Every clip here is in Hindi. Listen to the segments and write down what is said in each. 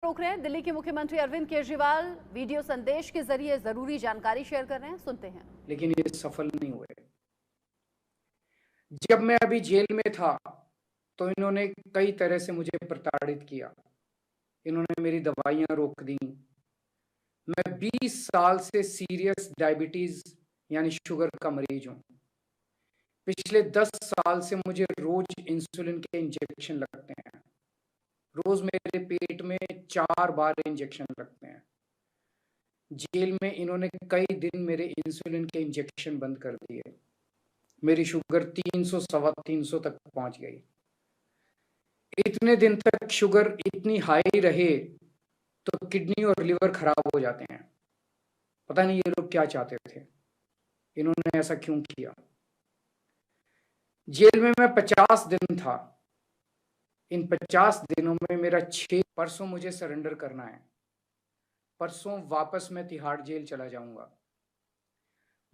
रोक रहे हैं। दिल्ली के मुख्यमंत्री अरविंद केजरीवाल वीडियो संदेश के जरिए जरूरी जानकारी शेयर कर रहे हैं, सुनते हैं। लेकिन ये सफल नहीं हुए। जब मैं अभी जेल में था तो इन्होंने कई तरह से मुझे प्रताड़ित किया। इन्होंने मेरी दवाइयां रोक दी। मैं 20 साल से सीरियस डायबिटीज यानी शुगर का मरीज हूं। पिछले 10 साल से मुझे रोज इंसुलिन के इंजेक्शन लगते हैं। रोज मेरे पेट में 4 बार इंजेक्शन लगते हैं। जेल में इन्होंने कई दिन मेरे इंसुलिन के इंजेक्शन बंद कर दिए। मेरी शुगर 300 सवा 300 तक पहुंच गई। इतने दिन तक शुगर इतनी हाई रहे तो किडनी और लिवर खराब हो जाते हैं। पता नहीं ये लोग क्या चाहते थे, इन्होंने ऐसा क्यों किया। जेल में मैं 50 दिन था। इन 50 दिनों में मेरा 6 परसों मुझे सरेंडर करना है। परसों वापस मैं तिहाड़ जेल चला जाऊंगा।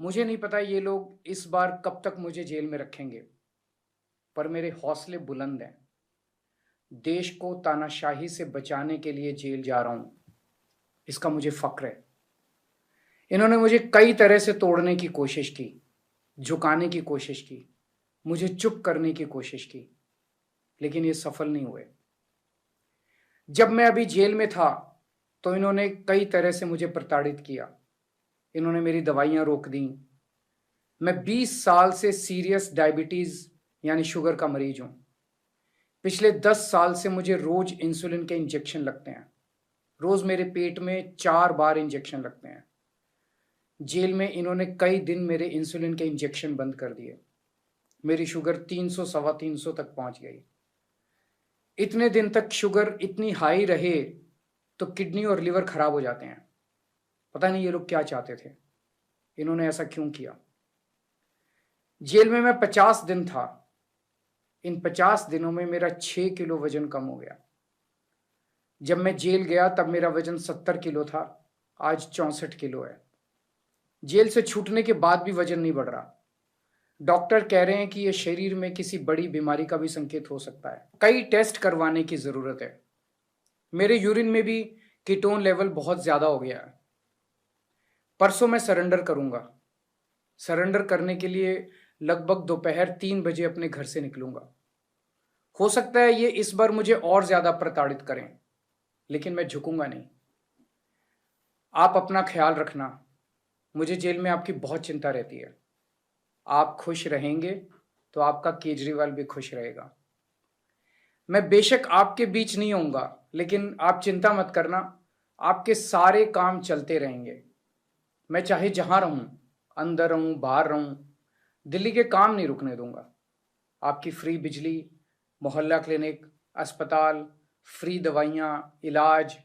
मुझे नहीं पता ये लोग इस बार कब तक मुझे जेल में रखेंगे, पर मेरे हौसले बुलंद हैं। देश को तानाशाही से बचाने के लिए जेल जा रहा हूं, इसका मुझे फक्र है। इन्होंने मुझे कई तरह से तोड़ने की कोशिश की, झुकाने की कोशिश की, मुझे चुप करने की कोशिश की, लेकिन ये सफल नहीं हुए। जब मैं अभी जेल में था तो इन्होंने कई तरह से मुझे प्रताड़ित किया। इन्होंने मेरी दवाइयां रोक दी। मैं 20 साल से सीरियस डायबिटीज यानी शुगर का मरीज हूं। पिछले 10 साल से मुझे रोज इंसुलिन के इंजेक्शन लगते हैं। रोज मेरे पेट में 4 बार इंजेक्शन लगते हैं। जेल में इन्होंने कई दिन मेरे इंसुलिन के इंजेक्शन बंद कर दिए। मेरी शुगर 300 सवा 300 तक पहुंच गई। इतने दिन तक शुगर इतनी हाई रहे तो किडनी और लिवर खराब हो जाते हैं। पता नहीं ये लोग क्या चाहते थे, इन्होंने ऐसा क्यों किया। जेल में मैं 50 दिन था। इन 50 दिनों में मेरा 6 किलो वजन कम हो गया। जब मैं जेल गया तब मेरा वजन 70 किलो था, आज 64 किलो है। जेल से छूटने के बाद भी वजन नहीं बढ़ रहा। डॉक्टर कह रहे हैं कि यह शरीर में किसी बड़ी बीमारी का भी संकेत हो सकता है। कई टेस्ट करवाने की जरूरत है। मेरे यूरिन में भी कीटोन लेवल बहुत ज्यादा हो गया है। परसों मैं सरेंडर करूंगा। सरेंडर करने के लिए लगभग दोपहर 3 बजे अपने घर से निकलूंगा। हो सकता है ये इस बार मुझे और ज्यादा प्रताड़ित करें, लेकिन मैं झुकूंगा नहीं। आप अपना ख्याल रखना। मुझे जेल में आपकी बहुत चिंता रहती है। आप खुश रहेंगे तो आपका केजरीवाल भी खुश रहेगा। मैं बेशक आपके बीच नहीं होऊंगा, लेकिन आप चिंता मत करना, आपके सारे काम चलते रहेंगे। मैं चाहे जहां रहूं, अंदर रहूं बाहर रहूं, दिल्ली के काम नहीं रुकने दूंगा। आपकी फ्री बिजली, मोहल्ला क्लिनिक, अस्पताल, फ्री दवाइयाँ, इलाज,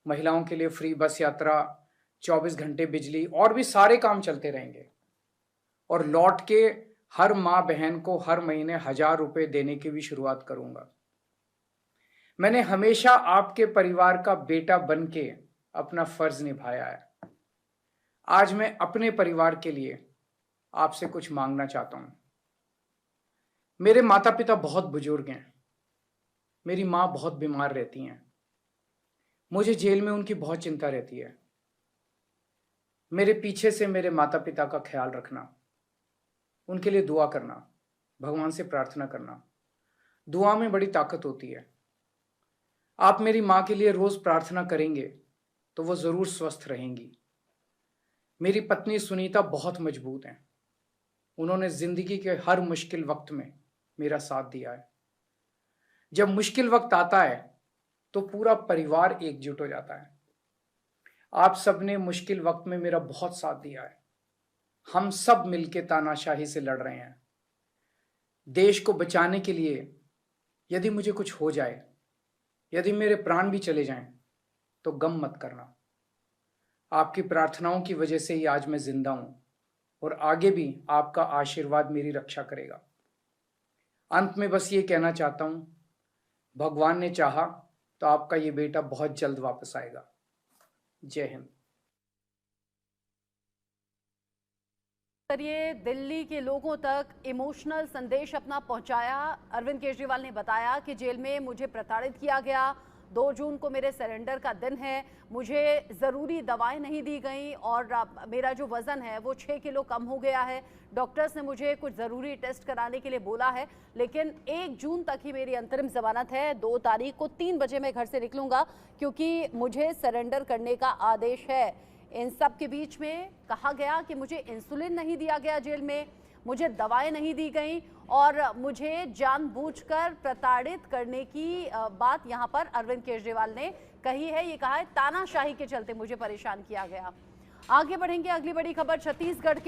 महिलाओं के लिए फ्री बस यात्रा, 24 घंटे बिजली और भी सारे काम चलते रहेंगे। और लौट के हर माँ बहन को हर महीने 1000 रुपए देने की भी शुरुआत करूंगा। मैंने हमेशा आपके परिवार का बेटा बन के अपना फर्ज निभाया है। आज मैं अपने परिवार के लिए आपसे कुछ मांगना चाहता हूं। मेरे माता पिता बहुत बुजुर्ग हैं। मेरी माँ बहुत बीमार रहती हैं। मुझे जेल में उनकी बहुत चिंता रहती है। मेरे पीछे से मेरे माता पिता का ख्याल रखना, उनके लिए दुआ करना, भगवान से प्रार्थना करना। दुआ में बड़ी ताकत होती है। आप मेरी माँ के लिए रोज प्रार्थना करेंगे तो वो जरूर स्वस्थ रहेंगी। मेरी पत्नी सुनीता बहुत मजबूत हैं। उन्होंने जिंदगी के हर मुश्किल वक्त में मेरा साथ दिया है। जब मुश्किल वक्त आता है तो पूरा परिवार एकजुट हो जाता है। आप सबने मुश्किल वक्त में मेरा बहुत साथ दिया है। हम सब मिलके तानाशाही से लड़ रहे हैं। देश को बचाने के लिए यदि मुझे कुछ हो जाए, यदि मेरे प्राण भी चले जाएं, तो गम मत करना। आपकी प्रार्थनाओं की वजह से ही आज मैं जिंदा हूं और आगे भी आपका आशीर्वाद मेरी रक्षा करेगा। अंत में बस ये कहना चाहता हूं, भगवान ने चाहा तो आपका ये बेटा बहुत जल्द वापस आएगा। जय हिंद। ये दिल्ली के लोगों तक इमोशनल संदेश अपना पहुंचाया। अरविंद केजरीवाल ने बताया कि जेल में मुझे प्रताड़ित किया गया, 2 जून को मेरे सरेंडर का दिन है, मुझे ज़रूरी दवाएं नहीं दी गई और मेरा जो वज़न है वो 6 किलो कम हो गया है। डॉक्टर्स ने मुझे कुछ ज़रूरी टेस्ट कराने के लिए बोला है, लेकिन 1 जून तक ही मेरी अंतरिम ज़मानत है। 2 तारीख को 3 बजे मैं घर से निकलूंगा क्योंकि मुझे सरेंडर करने का आदेश है। इन सब के बीच में कहा गया कि मुझे इंसुलिन नहीं दिया गया जेल में, मुझे दवाएं नहीं दी गई और मुझे जानबूझकर प्रताड़ित करने की बात यहां पर अरविंद केजरीवाल ने कही है। ये कहा है तानाशाही के चलते मुझे परेशान किया गया। आगे बढ़ेंगे, अगली बड़ी खबर छत्तीसगढ़ की